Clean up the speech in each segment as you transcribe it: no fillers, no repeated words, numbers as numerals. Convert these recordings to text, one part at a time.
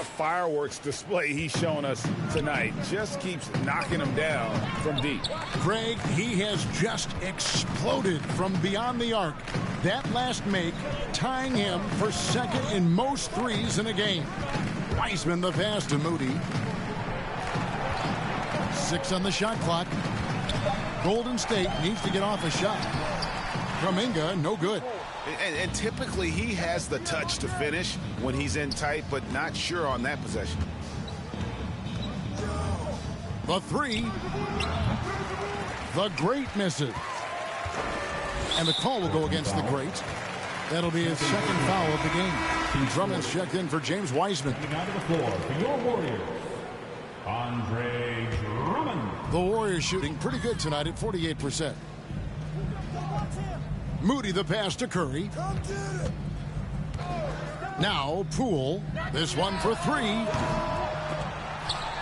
fireworks display he's shown us tonight. Just keeps knocking them down from deep. Greg, he has just exploded from beyond the arc. That last make tying him for second in most threes in a game. Wiseman the pass to Moody. 6 on the shot clock. Golden State needs to get off a shot. Kuminga, no good. And typically he has the touch to finish when he's in tight, but not sure on that possession. The three. The Great misses. And the call will go against the Great. That'll be his second foul of the game. Drummond's checked in for James Wiseman. Out of the floor for your Warriors, Andre Drummond. The Warriors shooting pretty good tonight at 48%. Moody the pass to Curry. Now Poole. This one for 3.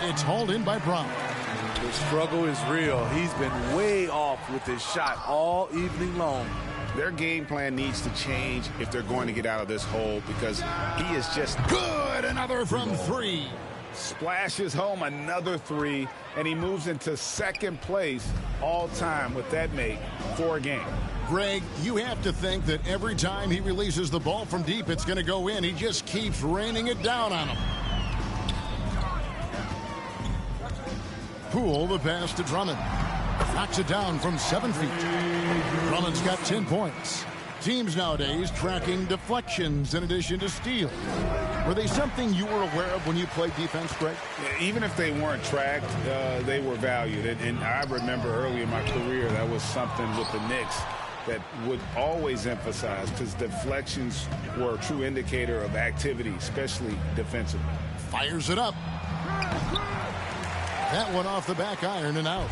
It's hauled in by Brown. The struggle is real. He's been way off with his shot all evening long. Their game plan needs to change if they're going to get out of this hole, because he is just good. Another from 3. Splashes home another 3, and he moves into second place all time with that make for a game. Greg, you have to think that every time he releases the ball from deep, it's going to go in. He just keeps raining it down on him. Poole the pass to Drummond. Knocks it down from 7 feet. Drummond's got 10 points. Teams nowadays tracking deflections in addition to steals. Were they something you were aware of when you played defense, Greg? Yeah, even if they weren't tracked, they were valued. And I remember early in my career, that was something with the Knicks that would always emphasize, because deflections were a true indicator of activity, especially defensively. Fires it up. That one off the back iron and out.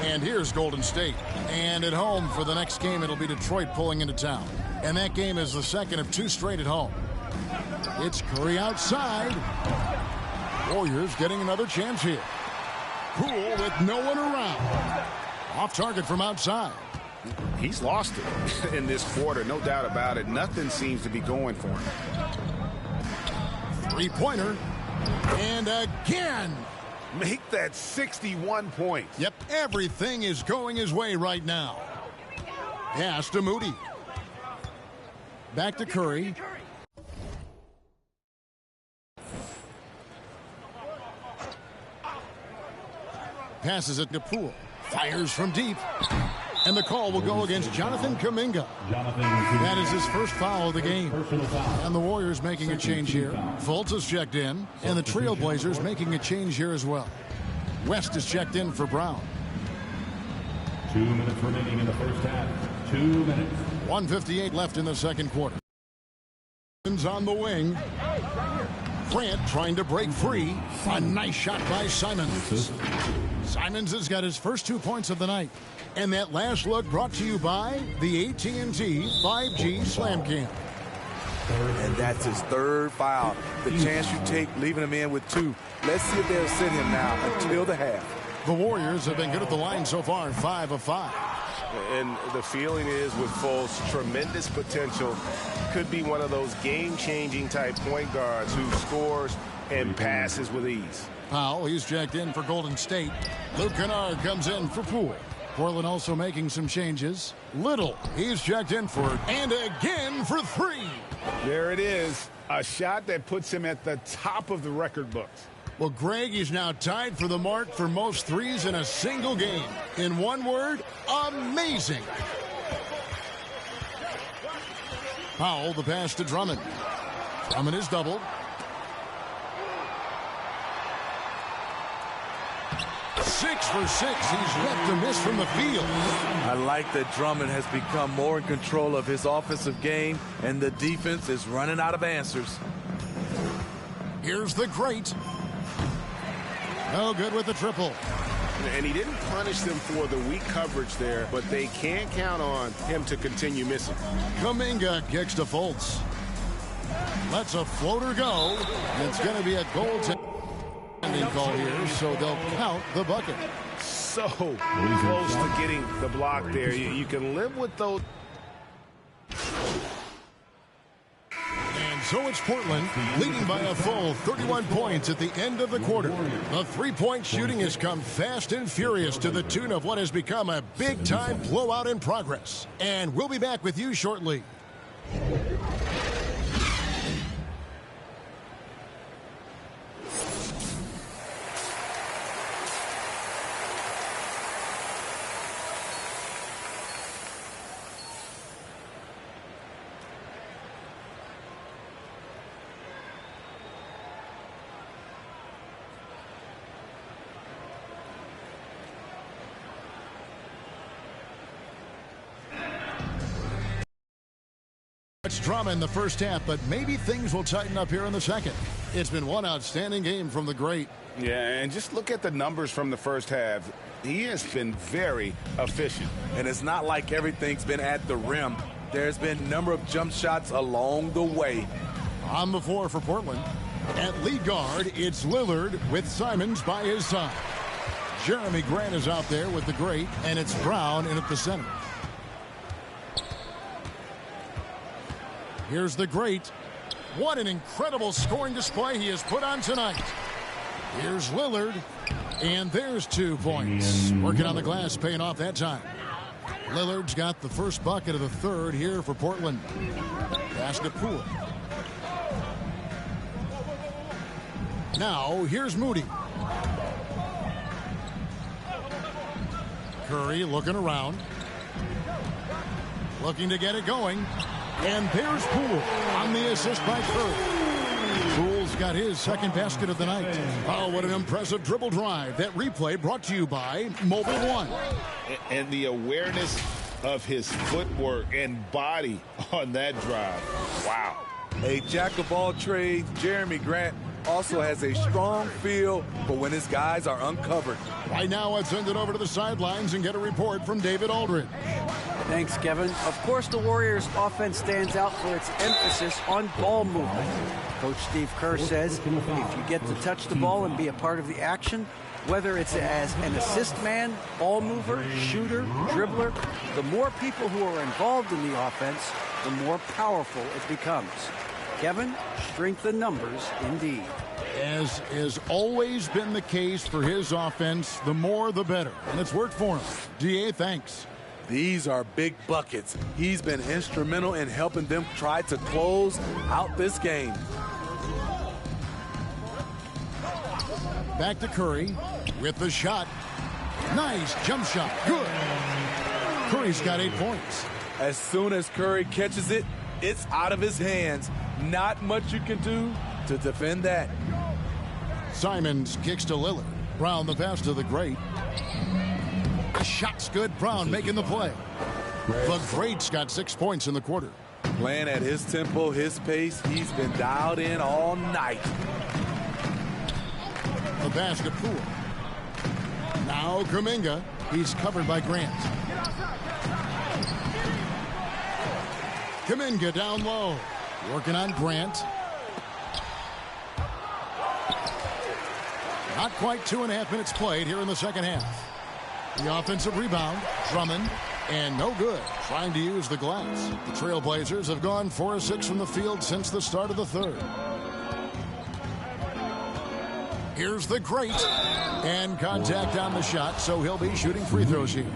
And here's Golden State. And at home for the next game, it'll be Detroit pulling into town. And that game is the second of 2 straight at home. It's Curry outside. Warriors getting another chance here. Poole with no one around. Off target from outside. He's lost it in this quarter, no doubt about it. Nothing seems to be going for him. 3-pointer. And again. Make that 61 points. Yep, everything is going his way right now. Pass to Moody. Back to Curry. Passes it to Poole. Fires from deep. And the call will go against Jonathan Kuminga. That is his first foul of the game. And the Warriors making a change here. Fultz is checked in. And the Trailblazers making a change here as well. West is checked in for Brown. 2 minutes remaining in the first half. 2 minutes. 1:58 left in the second quarter. On the wing. Grant trying to break free. A nice shot by Simons. Simons has got his first 2 points of the night. And that last look brought to you by the AT&T 5G Slam Cam. And that's his third foul. The chance you take leaving him in with 2. Let's see if they'll sit him now until the half. The Warriors have been good at the line so far, 5 of 5. And the feeling is with Fultz, tremendous potential. Could be one of those game-changing type point guards who scores and passes with ease. Powell, he's checked in for Golden State. Luke Kennard comes in for Poole. Portland also making some changes. Little, he's checked in for, and again for 3. There it is. A shot that puts him at the top of the record books. Well, Greg is now tied for the mark for most threes in a single game. In one word, amazing. Powell, the pass to Drummond. Drummond is doubled. 6 for 6. He's yet to miss from the field. I like that Drummond has become more in control of his offensive game, and the defense is running out of answers. Here's the Great. No good with the triple. And he didn't punish them for the weak coverage there, but they can't count on him to continue missing. Kuminga kicks to Fultz. Lets a floater go. It's going to be a goaltending call here, so they'll count the bucket. So close to getting the block there. You can live with those. And So it's Portland leading by a full 31 points at the end of the quarter. The three-point shooting has come fast and furious to the tune of what has become a big-time blowout in progress. And we'll be back with you shortly. Much drama in the first half, but maybe things will tighten up here in the second. It's been one outstanding game from the great. Yeah, and just look at the numbers from the first half. He has been very efficient. And it's not like everything's been at the rim. There's been a number of jump shots along the way. On the floor for Portland. At lead guard, it's Lillard with Simons by his side. Jeremy Grant is out there with the great, and it's Brown in at the center. Here's the great. What an incredible scoring display he has put on tonight. Here's Lillard. And there's 2 points. Working on the glass, paying off that time. Lillard's got the first bucket of the third here for Portland. Pass to Poole. Now, here's Moody. Curry looking around. Looking to get it going. And there's Poole on the assist by Curry. Poole's got his second basket of the night. Oh, what an impressive dribble drive. That replay brought to you by Mobile One. And the awareness of his footwork and body on that drive. Wow. A jack of all trades, Jeremy Grant also has a strong feel for when his guys are uncovered. Right now, let's send it over to the sidelines and get a report from David Aldridge. Thanks, Kevin. Of course, the Warriors' offense stands out for its emphasis on ball movement. Coach Steve Kerr says if you get to touch the ball and be a part of the action, whether it's as an assist man, ball mover, shooter, dribbler, the more people who are involved in the offense, the more powerful it becomes. Kevin, strength in numbers indeed. As has always been the case for his offense, the more the better. And it's worked for him. DA, thanks. These are big buckets. He's been instrumental in helping them try to close out this game. Back to Curry with the shot. Nice jump shot. Good. Curry's got 8 points. As soon as Curry catches it, it's out of his hands. Not much you can do to defend that. Simons kicks to Lillard. Brown the pass to the great. The shot's good. Brown making the play. The great's got 6 points in the quarter. Playing at his tempo, his pace, he's been dialed in all night. The pass to Poole. Now Kuminga. He's covered by Grant. Kuminga down low. Working on Grant. Not quite 2.5 minutes played here in the second half. The offensive rebound, Drummond, and no good. Trying to use the glass. The Trailblazers have gone 4 of 6 from the field since the start of the third. Here's the great. And contact on the shot, so he'll be shooting free throws here.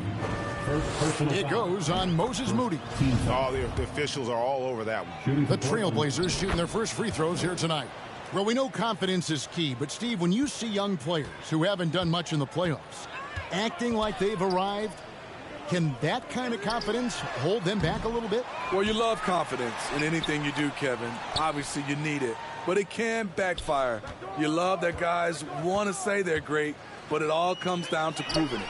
It goes on Moses Moody. Oh, the officials are all over that one. The Trailblazers shooting their first free throws here tonight. Well, we know confidence is key, but Steve, when you see young players who haven't done much in the playoffs acting like they've arrived, can that kind of confidence hold them back a little bit? Well, you love confidence in anything you do, Kevin. Obviously, you need it, but it can backfire. You love that guys want to say they're great, but it all comes down to proving it.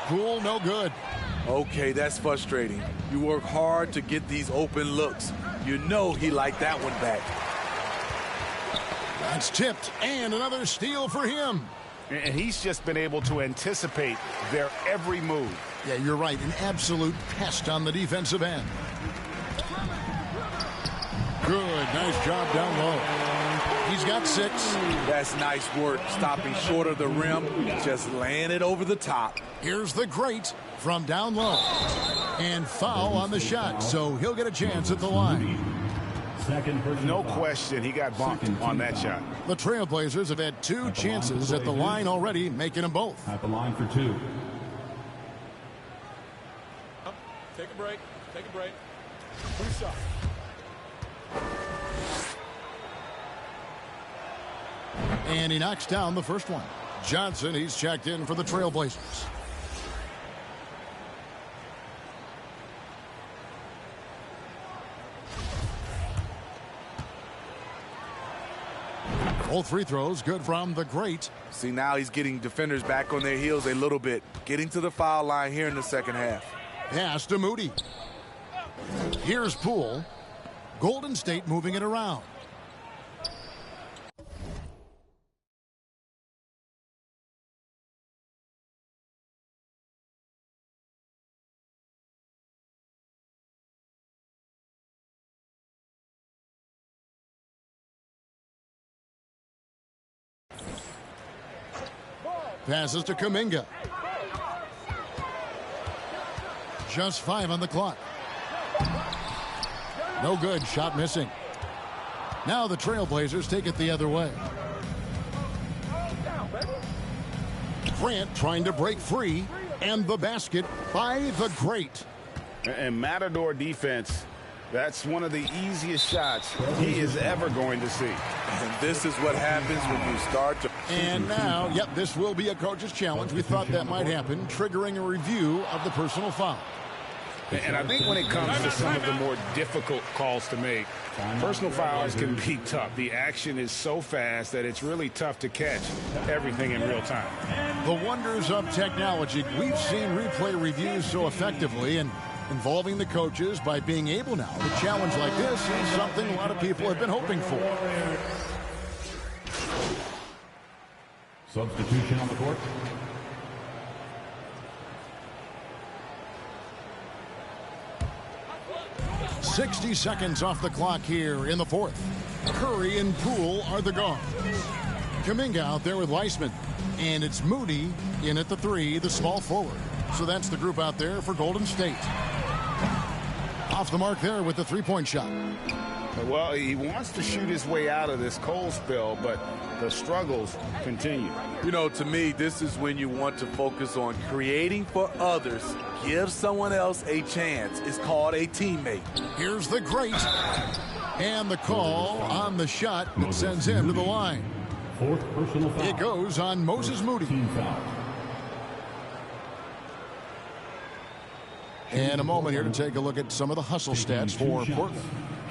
Poole, no good. Okay, that's frustrating. You work hard to get these open looks. You know he liked that one back. That's tipped, and another steal for him. And he's just been able to anticipate their every move. Yeah, you're right. An absolute pest on the defensive end. Good. Nice job down low. He's got 6. That's nice work, stopping short of the rim, just laying it over the top. Here's the great from down low. And foul on the shot, so he'll get a chance at the line. Second personal No foul. question, he got bumped on that shot. The Trailblazers have had two chances at the line already, making them both. At the line for two. Take a break. Take a break. Two shots. And he knocks down the first one. Johnson, he's checked in for the Trailblazers. Both free throws good from the great. See, now he's getting defenders back on their heels a little bit. Getting to the foul line here in the second half. Pass to Moody. Here's Poole. Golden State moving it around. Passes to Kuminga. Just 5 on the clock. No good. Shot missing. Now the Trailblazers take it the other way. Grant trying to break free. And the basket by the great. And Matador defense, that's one of the easiest shots he is ever going to see. And this is what happens when you start to... And now, yep, this will be a coach's challenge. We thought that might happen, triggering a review of the personal foul. And I think when it comes to some of the more difficult calls to make, personal fouls can be tough. The action is so fast that it's really tough to catch everything in real time. The wonders of technology. We've seen replay reviews so effectively, and involving the coaches by being able now to challenge like this is something a lot of people have been hoping for. Substitution on the court. "60 seconds off the clock here in the fourth. Curry and Poole are the guards. Kuminga out there with Weissman. And it's Moody in at the 3, the small forward. So that's the group out there for Golden State. Off the mark there with the three-point shot. Well, he wants to shoot his way out of this cold spell, but the struggles continue. You know, to me, this is when you want to focus on creating for others. Give someone else a chance. It's called a teammate. Here's the great. And the call on the shot that sends him to the line. Fourth personal foul. It goes on Moses Moody. Team foul. And a moment here to take a look at some of the hustle stats for Portland.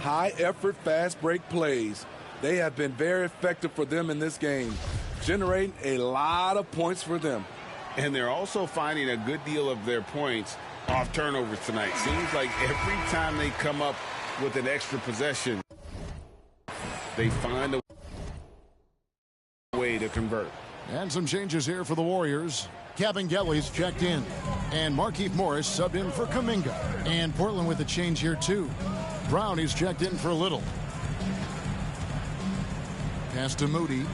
High effort, fast break plays. They have been very effective for them in this game, generating a lot of points for them. And they're also finding a good deal of their points off turnovers tonight. Seems like every time they come up with an extra possession, they find a way to convert. And some changes here for the Warriors. Kevin Gelly's checked in. And Markieff Morris subbed in for Kuminga. And Portland with a change here, too. Brownie's checked in for Little. Pass to Moody.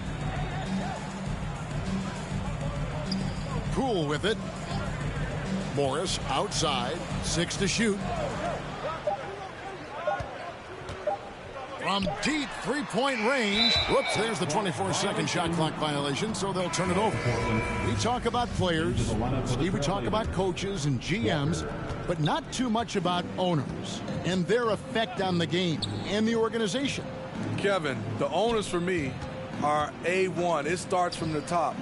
Poole with it. Morris outside. 6 to shoot. From deep three-point range. Whoops, there's the 24-second shot clock violation, so they'll turn it over. We talk about players, Steve, we talk about coaches and GMs, but not too much about owners and their effect on the game and the organization. Kevin, the owners for me are A1. It starts from the top.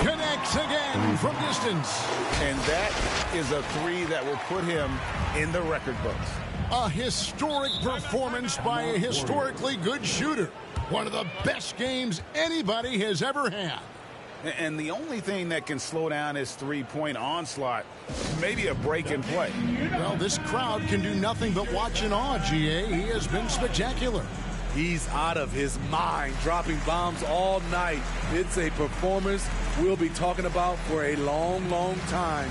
Connects again from distance. And that is a 3 that will put him in the record books. A historic performance by a historically good shooter. One of the best games anybody has ever had. And the only thing that can slow down his three-point onslaught, maybe a break and play. Well, this crowd can do nothing but watch in awe, GA. He has been spectacular. He's out of his mind, dropping bombs all night. It's a performance we'll be talking about for a long, long time.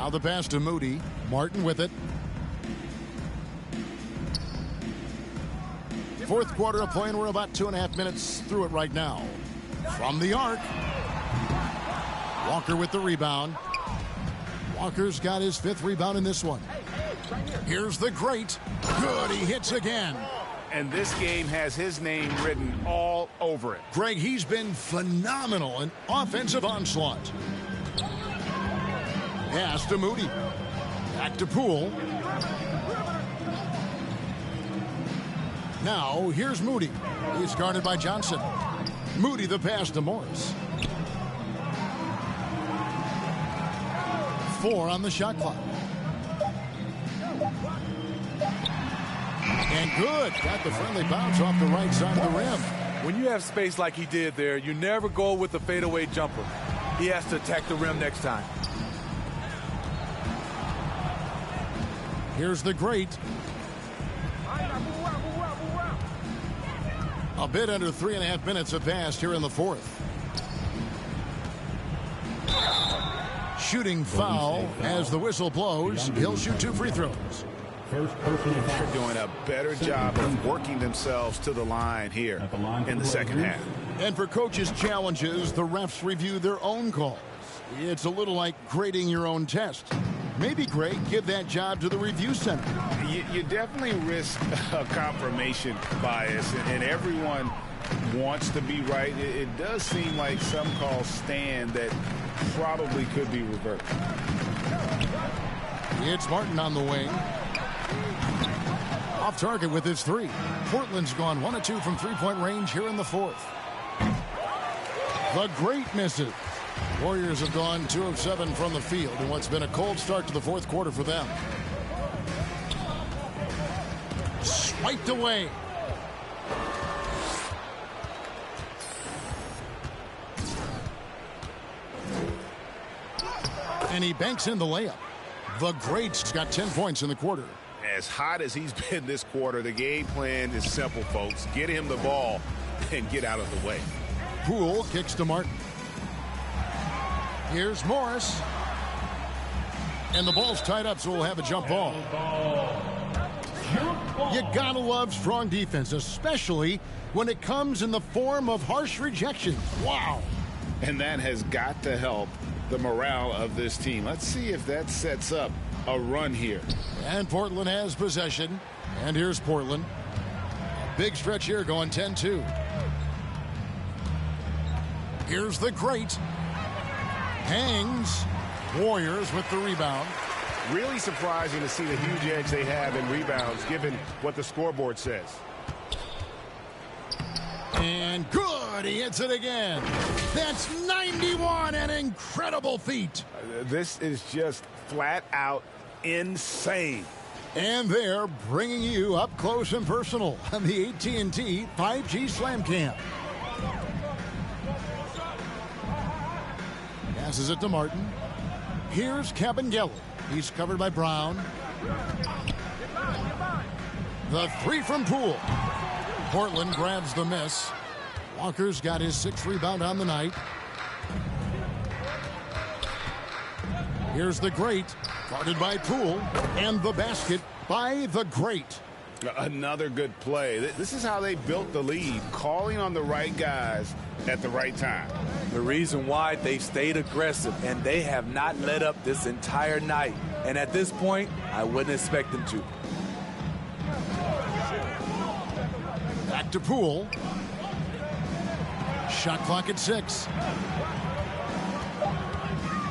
Now the pass to Moody. Martin with it. Fourth quarter of play, and we're about 2.5 minutes through it right now. From the arc. Walker with the rebound. Walker's got his 5th rebound in this one. Here's the great. Good, he hits again. And this game has his name written all over it. Greg, he's been phenomenal in offensive onslaught. Pass to Moody. Back to Poole. Now, here's Moody. He's guarded by Johnson. Moody the pass to Morris. 4 on the shot clock. And good. Got the friendly bounce off the right side of the rim. When you have space like he did there, you never go with the fadeaway jumper. He has to attack the rim next time. Here's the great. A bit under 3.5 minutes have passed here in the fourth. Shooting foul as the whistle blows. He'll shoot 2 free throws. They're doing a better job of working themselves to the line here in the second half. And for coaches' challenges, the refs review their own calls. It's a little like grading your own test. Maybe, Greg, give that job to the review center. You definitely risk a confirmation bias, and everyone wants to be right. It does seem like some calls stand that probably could be reversed. It's Martin on the wing. Off target with his 3. Portland's gone 1 of 2 from 3-point range here in the fourth. The great misses. Warriors have gone 2 of 7 from the field in what's been a cold start to the fourth quarter for them. Swiped away. And he banks in the layup. The great's got 10 points in the quarter. As hot as he's been this quarter, the game plan is simple, folks. Get him the ball and get out of the way. Poole kicks to Martin. Here's Morris. And the ball's tied up, so we'll have a jump ball. You gotta love strong defense, especially when it comes in the form of harsh rejections. Wow. And that has got to help the morale of this team. Let's see if that sets up a run here. And Portland has possession. And here's Portland. A big stretch here going 10-2. Here's the great. Hangs. Warriors with the rebound. Really surprising to see the huge edge they have in rebounds, given what the scoreboard says. And good, he hits it again. That's 91, an incredible feat. This is just flat out insane. And they're bringing you up close and personal on the AT&T 5G Slam Cam. Passes it to Martin. Here's Cabangelo. He's covered by Brown. The 3 from Poole. Portland grabs the miss. Walker's got his 6th rebound on the night. Here's the great, guarded by Poole, and the basket by the great. Another good play. This is how they built the lead, calling on the right guys at the right time. The reason why they've stayed aggressive, and they have not let up this entire night. And at this point, I wouldn't expect them to. Back to Poole. Shot clock at 6.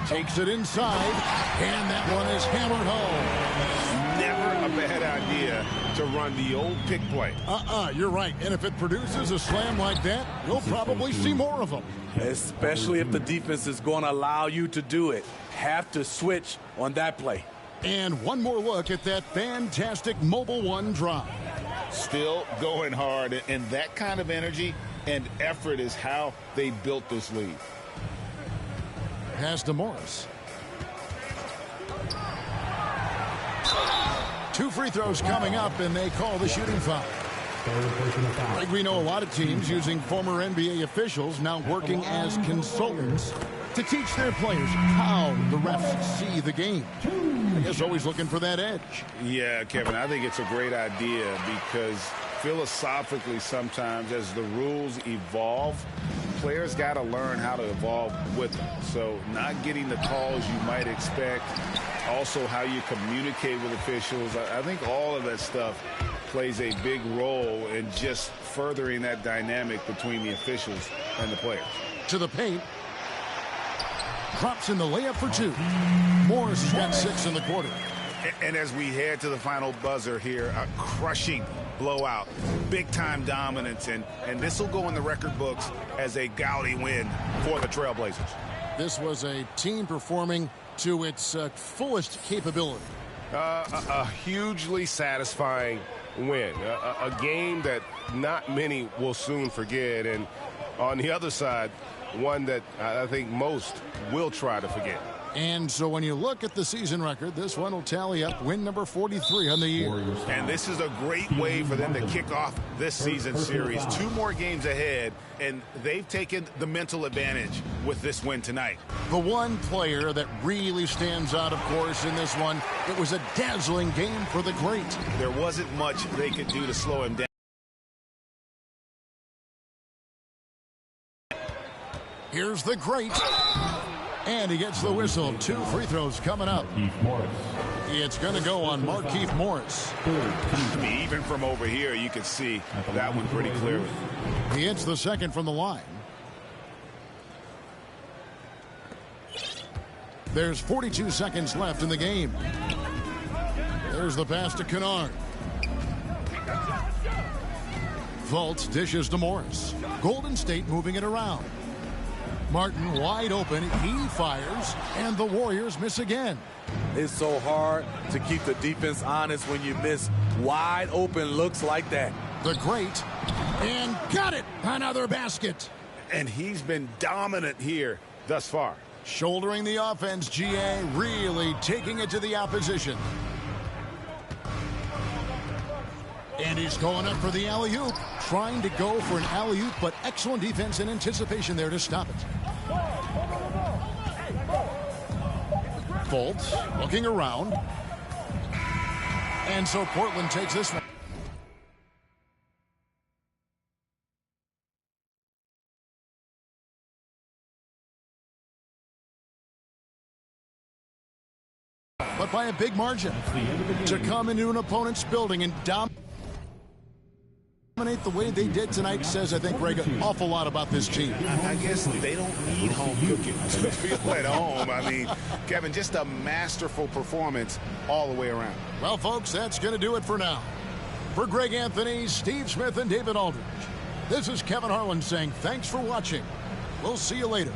Takes it inside, and that one is hammered home. Never a bad idea to run the old pick play. You're right. And if it produces a slam like that, you'll probably see more of them. Especially if the defense is going to allow you to do it. Have to switch on that play. And one more look at that fantastic Mobile One drive. Still going hard, and that kind of energy and effort is how they built this lead. Pass to Morris. 2 free throws coming up, and they call the shooting foul. Like we know a lot of teams using former NBA officials now working as consultants to teach their players how the refs see the game. I guess always looking for that edge. Yeah, Kevin, I think it's a great idea because philosophically sometimes as the rules evolve, players got to learn how to evolve with them. So not getting the calls you might expect, also how you communicate with officials. I think all of that stuff plays a big role in just furthering that dynamic between the officials and the players. To the paint. Drops in the layup for two. Morris has got 6 in the quarter. And as we head to the final buzzer here, a crushing blowout, big-time dominance, and this will go in the record books as a gaudy win for the Trailblazers. This was a team performing to its fullest capability. A hugely satisfying win, a game that not many will soon forget, and on the other side, one that I think most will try to forget. And so when you look at the season record, this one will tally up win number 43 on the year. And this is a great way for them to kick off this season series. 2 more games ahead, and they've taken the mental advantage with this win tonight. The one player that really stands out, of course, in this one, it was a dazzling game for the great. There wasn't much they could do to slow him down. Here's the great. And he gets the whistle. 2 free throws coming up. It's going to go on Markieff Morris. I mean, even from over here, you can see that one pretty clearly. He hits the second from the line. There's 42 seconds left in the game. There's the pass to Kennard. Fultz dishes to Morris. Golden State moving it around. Martin wide open. He fires, and the Warriors miss again. It's so hard to keep the defense honest when you miss wide open looks like that. The great, and got it. Another basket. And he's been dominant here thus far. Shouldering the offense, GA really taking it to the opposition. And he's going up for the alley-oop. Trying to go for an alley-oop, but excellent defense and anticipation there to stop it. Fultz looking around. And so Portland takes this one. But by a big margin. To come into an opponent's building and dominate the way they did tonight says, I think, Greg, an awful lot about this team. I guess they don't need home cooking to feel at home. I mean, Kevin, just a masterful performance all the way around. Well, folks, that's going to do it for now. For Greg Anthony, Steve Smith, and David Aldridge, this is Kevin Harlan saying thanks for watching. We'll see you later.